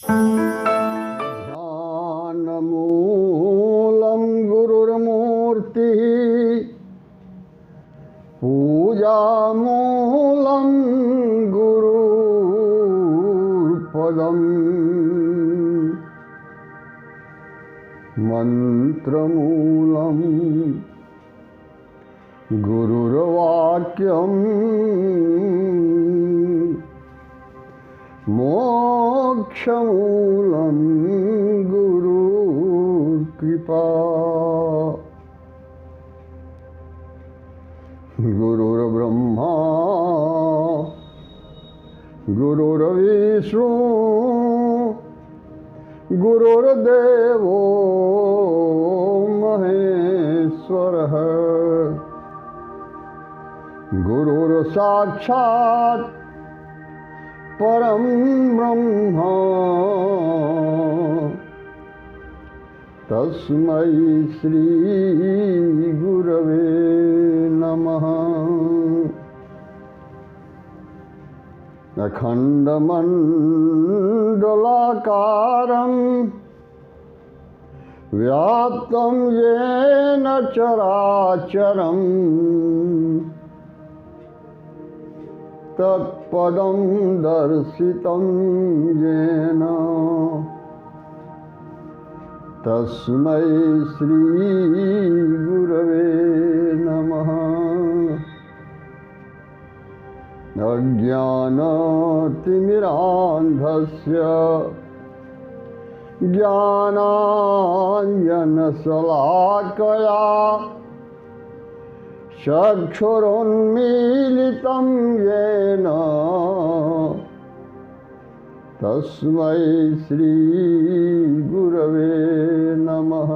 ध्यानमूलं गुरुर्मूर्तिः पूजामूलं गुरुर्पदम् मंत्रमूलं गुरुर्वाक्यम् मोक्षमूलं गुरुर्कृपा गुरुर्ब्रह्मा गुरुर्विष्णु गुरुर्देवो महेश्वरः गुरुर्साक्षात् परं ब्रह्म तस्मै श्री गुरवे नमः। अखंडमंडलाकारं व्याप्तं येन चराचरम् तत्पदं दर्शितं येन तस्मै श्री गुरवे नमः। अज्ञानतिमिरान्धस्य ज्ञानाञ्जनशलाकया चक्षुरुन्मीलितं येन तस्मै श्री गुरवे नमः।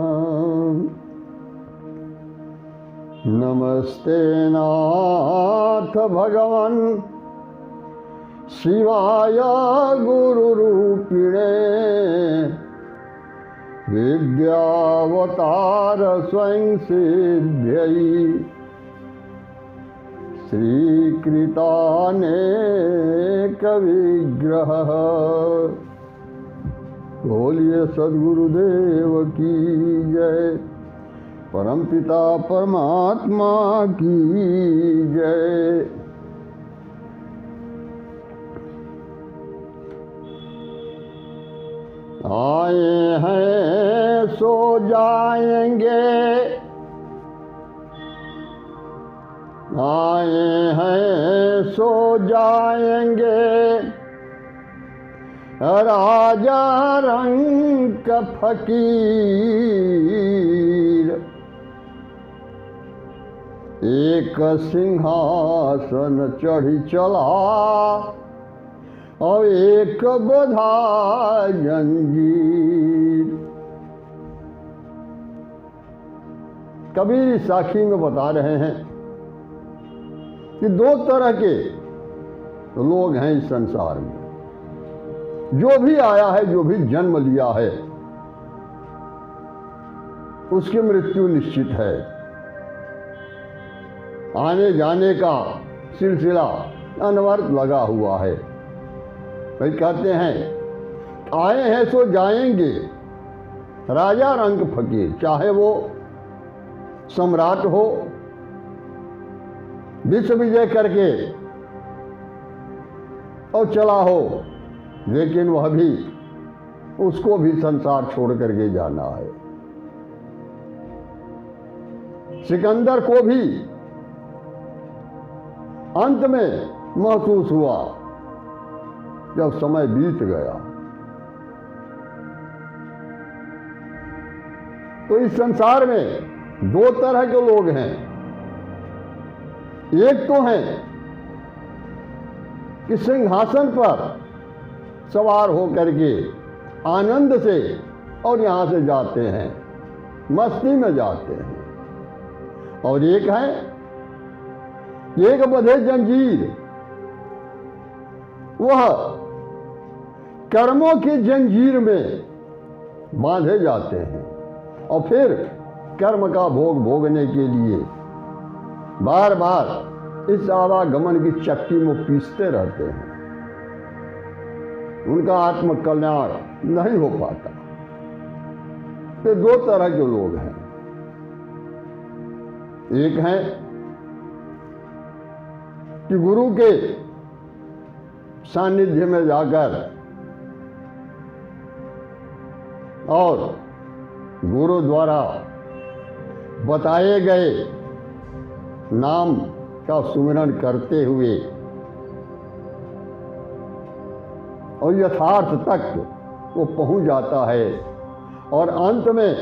नमस्ते नाथ भगवन् शिवाय गुरुरूपिणे विद्यावतार स्वयं सिद्ध्यै श्रीकृतानेक विग्रह। बोलिए सद्गुरुदेव की जय, परमपिता परमात्मा की जय। आए हैं सो जाएंगे, आए हैं सो जाएंगे, राजा रंग फकीर। एक सिंहासन चढ़ी चला और एक बधा जंजीर। कबीर साखी में बता रहे हैं कि दो तरह के लोग हैं इस संसार में। जो भी आया है, जो भी जन्म लिया है, उसकी मृत्यु निश्चित है। आने जाने का सिलसिला अनवरत लगा हुआ है। भाई कहते हैं आए हैं सो जाएंगे, राजा रंग फकीर। चाहे वो सम्राट हो, विश्व विजय करके और चला हो, लेकिन वह भी, उसको भी संसार छोड़ करके जाना है। सिकंदर को भी अंत में महसूस हुआ जब समय बीत गया। तो इस संसार में दो तरह के लोग हैं। एक तो हैं कि सिंहासन पर सवार होकर के आनंद से और यहां से जाते हैं, मस्ती में जाते हैं। और एक है, एक बंधे जंजीर, वह कर्मों की जंजीर में बांधे जाते हैं और फिर कर्म का भोग भोगने के लिए बार बार इस आवागमन की चक्की में पीसते रहते हैं। उनका आत्म कल्याण नहीं हो पाता। ये दो तरह के लोग हैं। एक है कि गुरु के सानिध्य में जाकर और गुरु द्वारा बताए गए नाम का सुमिरन करते हुए और यथार्थ तक वो पहुंच जाता है और अंत में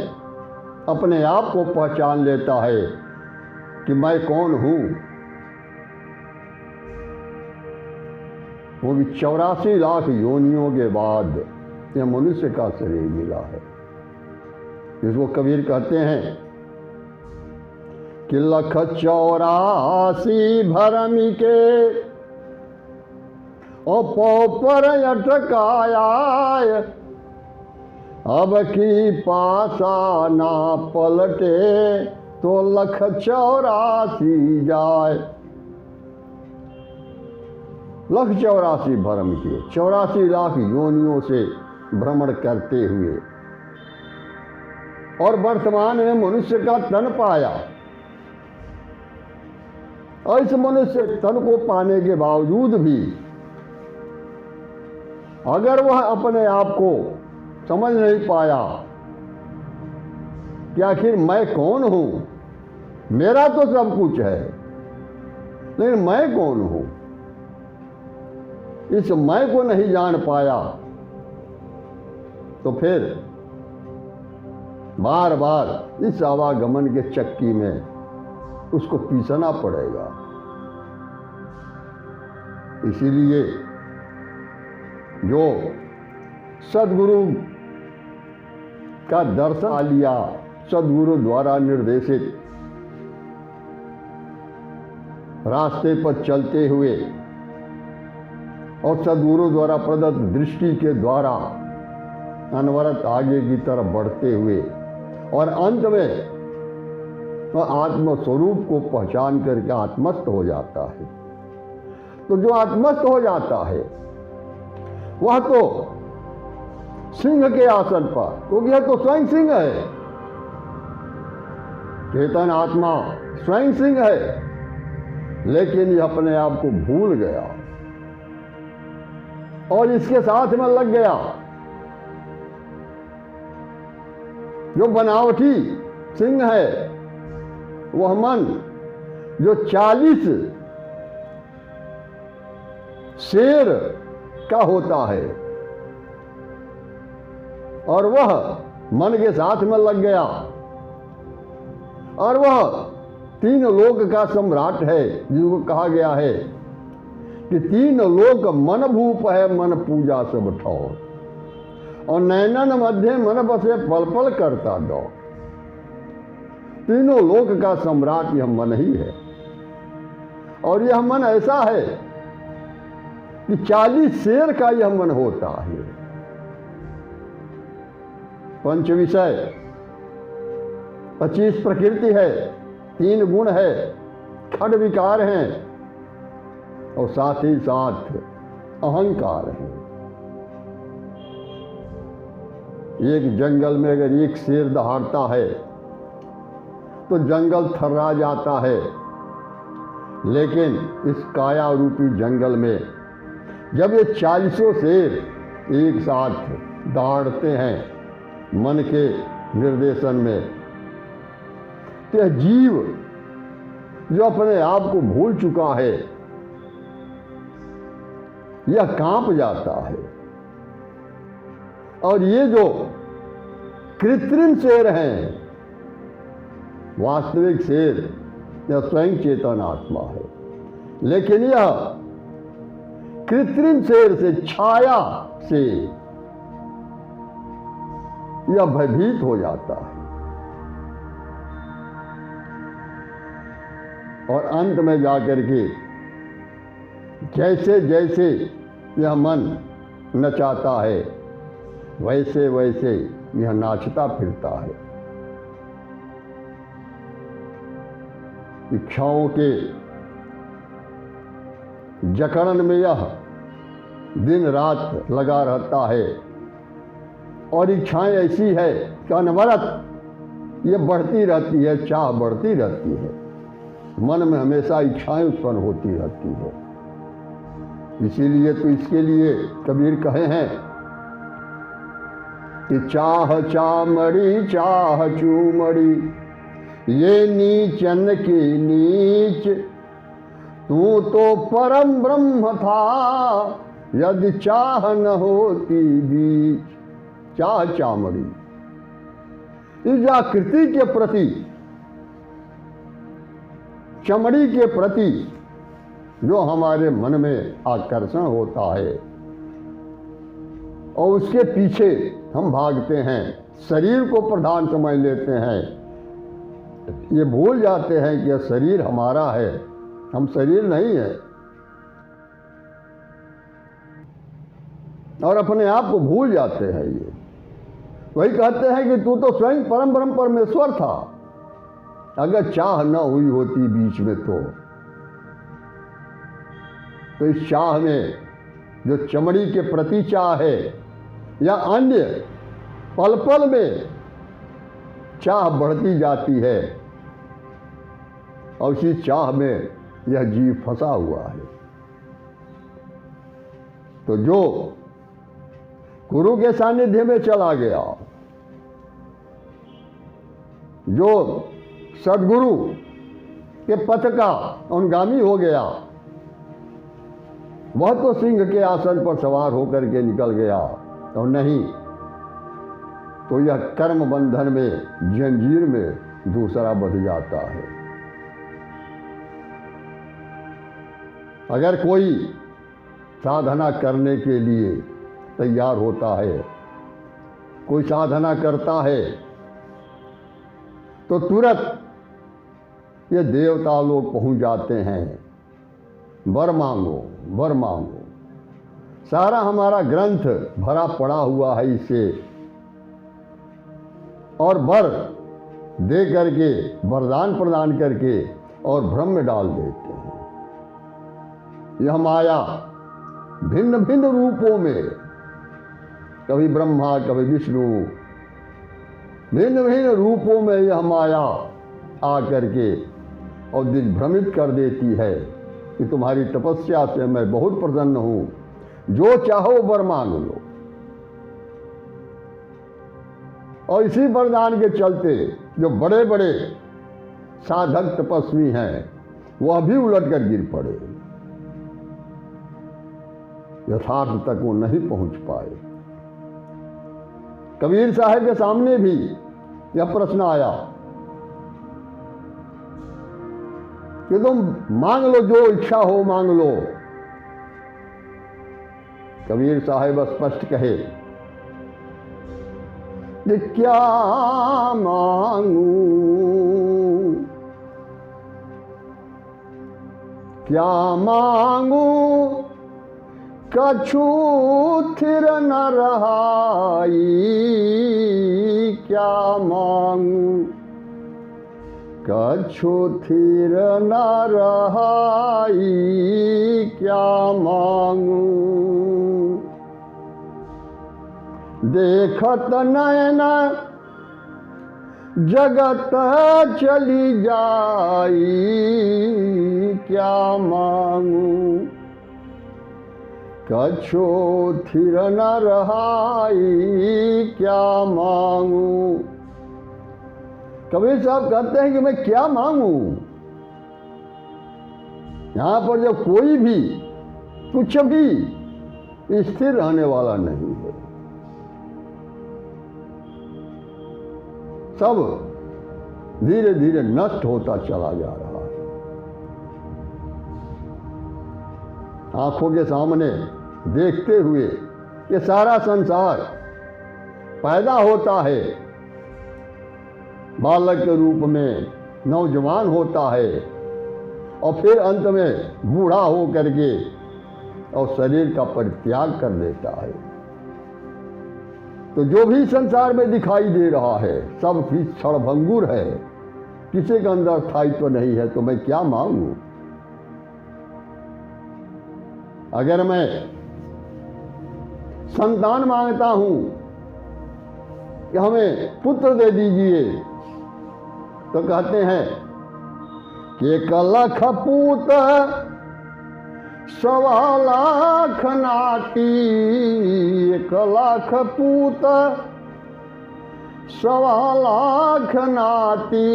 अपने आप को पहचान लेता है कि मैं कौन हूं। वो भी 84 लाख योनियों के बाद यह मनुष्य का शरीर मिला है। जिसको कबीर कहते हैं कि 184 भरम के और पर अटकाया, अब की पासा ना पलटे तो 184 जाए। 184 भरम के 84 लाख योनियों से भ्रमण करते हुए और वर्तमान में मनुष्य का तन पाया। और इस मनुष्य तन को पाने के बावजूद भी अगर वह अपने आप को समझ नहीं पाया कि आखिर मैं कौन हूं, मेरा तो सब कुछ है लेकिन मैं कौन हूं, इस मैं को नहीं जान पाया तो फिर बार बार इस आवागमन के चक्की में उसको पीसना पड़ेगा। इसीलिए जो सदगुरु का दर्शन लिया, सदगुरु द्वारा निर्देशित रास्ते पर चलते हुए और सदगुरु द्वारा प्रदत्त दृष्टि के द्वारा अनवरत आगे की तरफ बढ़ते हुए और अंत में वह आत्म स्वरूप को पहचान करके आत्मस्थ हो जाता है। तो जो आत्मस्थ हो जाता है वह तो सिंह के आसन पर, क्योंकि यह तो स्वयं सिंह है, चेतन आत्मा स्वयं सिंह है, लेकिन यह अपने आप को भूल गया और इसके साथ में लग गया। जो बनावटी सिंह है वह मन जो 40 शेर का होता है और वह मन के साथ में लग गया और वह 3 लोक का सम्राट है, जिसको कहा गया है कि 3 लोक मन भूप है, मन पूजा सब ठौर, और नैनन मध्य मन बसे पल पल करता दो। 3 लोक का सम्राट यह मन ही है और यह मन ऐसा है कि 40 शेर का यह मन होता है। 5 विषय, 25 प्रकृति है, 3 गुण है, खड विकार हैं और साथ ही साथ अहंकार है। एक जंगल में अगर एक शेर दहाड़ता है तो जंगल थर्रा जाता है, लेकिन इस काया रूपी जंगल में जब ये 40 शेर एक साथ दहाड़ते हैं मन के निर्देशन में, तो यह जीव जो अपने आप को भूल चुका है यह कांप जाता है। और ये जो कृत्रिम शेर हैं, वास्तविक शेर यह स्वयं चेतन आत्मा है, लेकिन यह कृत्रिम शेर से, छाया से यह भयभीत हो जाता है और अंत में जाकर के जैसे जैसे यह मन नचाता है वैसे वैसे यह नाचता फिरता है। इच्छाओं के जकड़न में यह दिन रात लगा रहता है और इच्छाएं ऐसी है कि अनवरत ये बढ़ती रहती है, चाह बढ़ती रहती है, मन में हमेशा इच्छाएं उत्पन्न होती रहती है। इसीलिए तो इसके लिए कबीर कहे हैं कि चाह चामड़ी चाह चूमड़ी ये नीचन की नीच, तू तो परम ब्रह्म था यदि चाह न होती बीच। चाह चामड़ी इस आकृति के प्रति, चमड़ी के प्रति जो हमारे मन में आकर्षण होता है और उसके पीछे हम भागते हैं, शरीर को प्रधान समझ लेते हैं, ये भूल जाते हैं कि यह शरीर हमारा है, हम शरीर नहीं है, और अपने आप को भूल जाते हैं। ये वही कहते हैं कि तू तो स्वयं परम ब्रह्म परमेश्वर था, अगर चाह न हुई होती बीच में तो इस चाह में जो चमड़ी के प्रति चाह है या अन्य पल पल में चाह बढ़ती जाती है और उसी चाह में यह जीव फंसा हुआ है। तो जो गुरु के सानिध्य में चला गया, जो सद्गुरु के पथ का अनुगामी हो गया, वह तो सिंह के आसन पर सवार होकर के निकल गया, और नहीं तो यह कर्म बंधन में, जंजीर में दूसरा बंध जाता है। अगर कोई साधना करने के लिए तैयार होता है, कोई साधना करता है, तो तुरंत ये देवता लोग पहुंच जाते हैं, वर मांगो वर मांगो। सारा हमारा ग्रंथ भरा पड़ा हुआ है इससे, और वर दे करके, वरदान प्रदान करके और भ्रम में डाल देते हैं। यह माया भिन्न भिन्न रूपों में, कभी ब्रह्मा कभी विष्णु, भिन्न भिन्न रूपों में यह माया आ करके और दिग्भ्रमित कर देती है कि तुम्हारी तपस्या से मैं बहुत प्रसन्न हूं, जो चाहो वर मांग लो। और इसी वरदान के चलते जो बड़े बड़े साधक तपस्वी हैं वह भी उलट कर गिर पड़े, यथार्थ तक वो नहीं पहुंच पाए। कबीर साहब के सामने भी यह प्रश्न आया कि तुम मांग लो, जो इच्छा हो मांग लो। कबीर साहब स्पष्ट कहे कि क्या मांगू, क्या मांगू, कछु थिर न रहाई, क्या मांगू, कछु थिर न रहाई, क्या मांगू। देखत नयन जगत चली जाई, क्या मांगू, कछु थिर न रहाई, क्या मांगू। कबीर साहब कहते हैं कि मैं क्या मांगू। यहां पर जब कोई भी कुछ भी स्थिर रहने वाला नहीं है, सब धीरे धीरे नष्ट होता चला जा रहा है। आंखों के सामने देखते हुए ये सारा संसार पैदा होता है, बालक के रूप में नौजवान होता है और फिर अंत में बूढ़ा हो करके और शरीर का परित्याग कर देता है। तो जो भी संसार में दिखाई दे रहा है सब भी क्षणभंगुर है, किसी के अंदर स्थायित्व नहीं है। तो मैं क्या मांगू। अगर मैं संतान मांगता हूं कि हमें पुत्र दे दीजिए, तो कहते हैं कि 1 लाख पूत 1.25 लाख नाती, 1 लाख पूत 1.25 लाख नाती,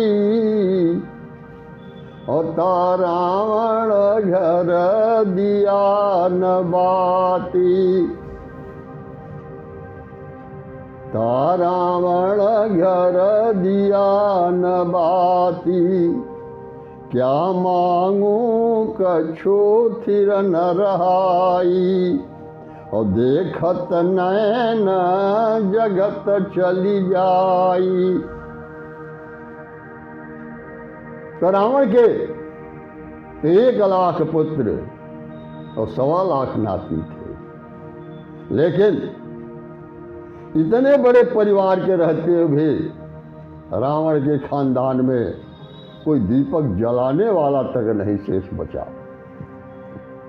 और रावण घर दिया न बाती, रावण घर दिया न बाती, क्या मांगू कछु थिर न रहाई, और देखत नैन जगत चली जाई। तो रावण के 1 लाख पुत्र और 1.25 लाख नाती थे, लेकिन इतने बड़े परिवार के रहते हुए भी रावण के खानदान में कोई दीपक जलाने वाला तक नहीं शेष बचा।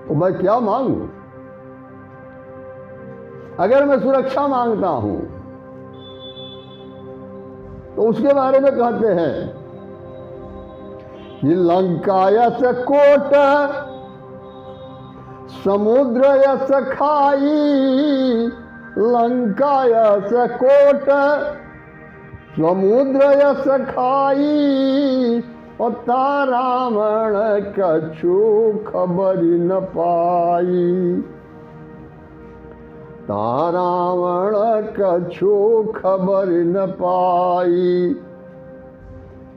तो मैं क्या मांगू? अगर मैं सुरक्षा मांगता हूं तो उसके बारे में कहते हैं कि लंका यस कोट समुद्र यस खाई, लंका यस कोट समुद्र यस खाई, और रावण कछु खबर न पाई, रावण कछु खबर न पाई,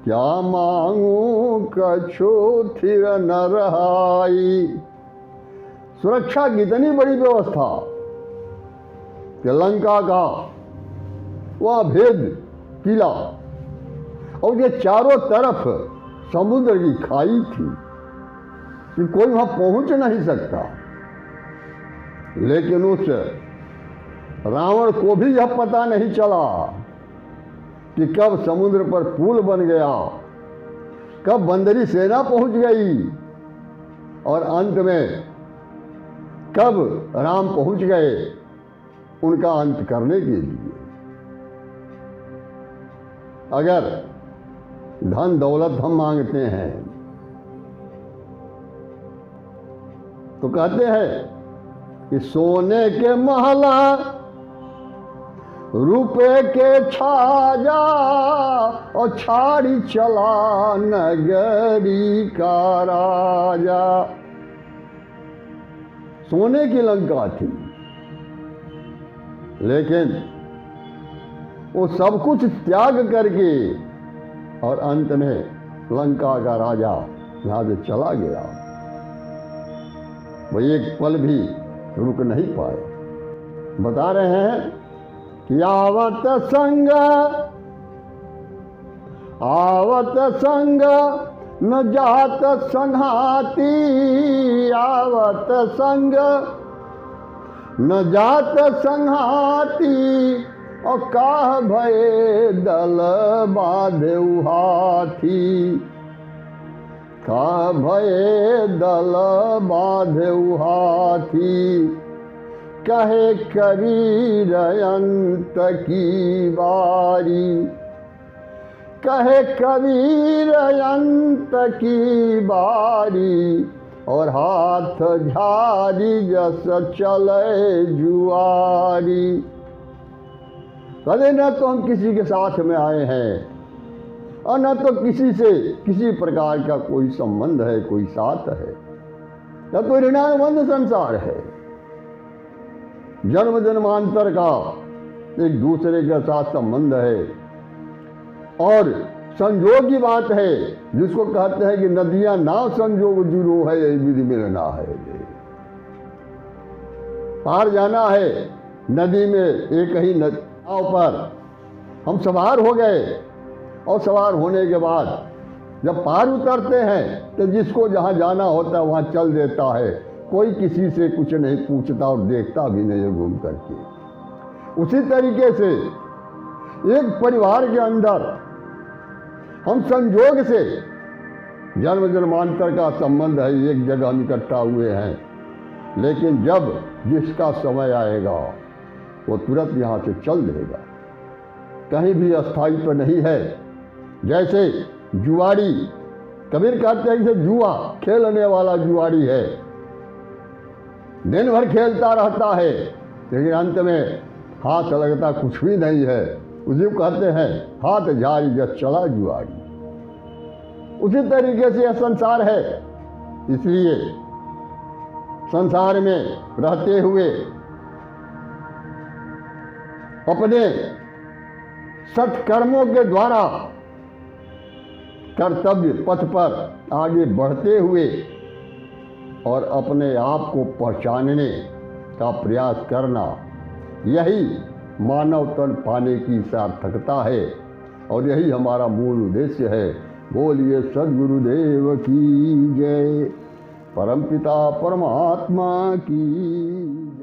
क्या मांगू कछु थिर न रहाई। सुरक्षा की इतनी बड़ी व्यवस्था कि लंका का वह भेद किला और ये चारों तरफ समुद्र की खाई थी कि कोई वहां पहुंच नहीं सकता। लेकिन उस रावण को भी यह पता नहीं चला कि कब समुद्र पर पुल बन गया, कब बंदरी सेना पहुंच गई, और अंत में कब राम पहुंच गए उनका अंत करने के लिए। अगर धन दौलत हम मांगते हैं तो कहते हैं कि सोने के महला रुपए के छाजा, और छाड़ी चला नगरी का राजा। सोने की लंका थी, लेकिन वो सब कुछ त्याग करके और अंत में लंका का राजा यहां से चला गया। वो एक पल भी रुक नहीं पाए। बता रहे हैं कि आवत संग न जात संघाती, आवत संग न जात संघाती, और काह भये दल बाधे हाथी, काह भये दल बाधे हाथी, कहे कबीर अंत की बारी, कहे कबीर अंत की बारी, और हाथ झारी जस चले जुआरी। कदे न तो हम किसी के साथ में आए हैं और न तो किसी से किसी प्रकार का कोई संबंध है, कोई साथ है, न तो ऋणानुबंध संसार है। जन्म जन्मांतर का एक दूसरे के साथ संबंध है, और संजोग की बात है जिसको कहते हैं कि नदियां नाव संजोग जुड़ो है, विधि मिलना है। पार जाना है नदी में, एक ही नाव पर हम सवार हो गए, और सवार होने के बाद जब पार उतरते हैं तो जिसको जहाँ जाना होता है वहाँ चल देता है, कोई किसी से कुछ नहीं पूछता और देखता भी नहीं है घूम करके। उसी तरीके से एक परिवार के अंदर हम संजोग से जन्म जन्मांतर का संबंध है, एक जगह हम इकट्ठा हुए हैं, लेकिन जब जिसका समय आएगा वो तुरंत यहाँ से चल देगा। कहीं भी अस्थायित्व नहीं है। जैसे जुआरी, कबीर कहते हैं कि जुआ खेलने वाला जुआरी है, दिन भर खेलता रहता है लेकिन अंत में हाथ लगता कुछ भी नहीं है। उसी को कहते हैं हाथ झारी जस चला जुआरी। उसी तरीके से यह संसार है। इसलिए संसार में रहते हुए अपने सत्कर्मों के द्वारा कर्तव्य पथ पर आगे बढ़ते हुए और अपने आप को पहचानने का प्रयास करना, यही मानव तन पाने की सार्थकता है और यही हमारा मूल उद्देश्य है। बोलिए सद्गुरुदेव की जय, परमपिता परमात्मा की जय।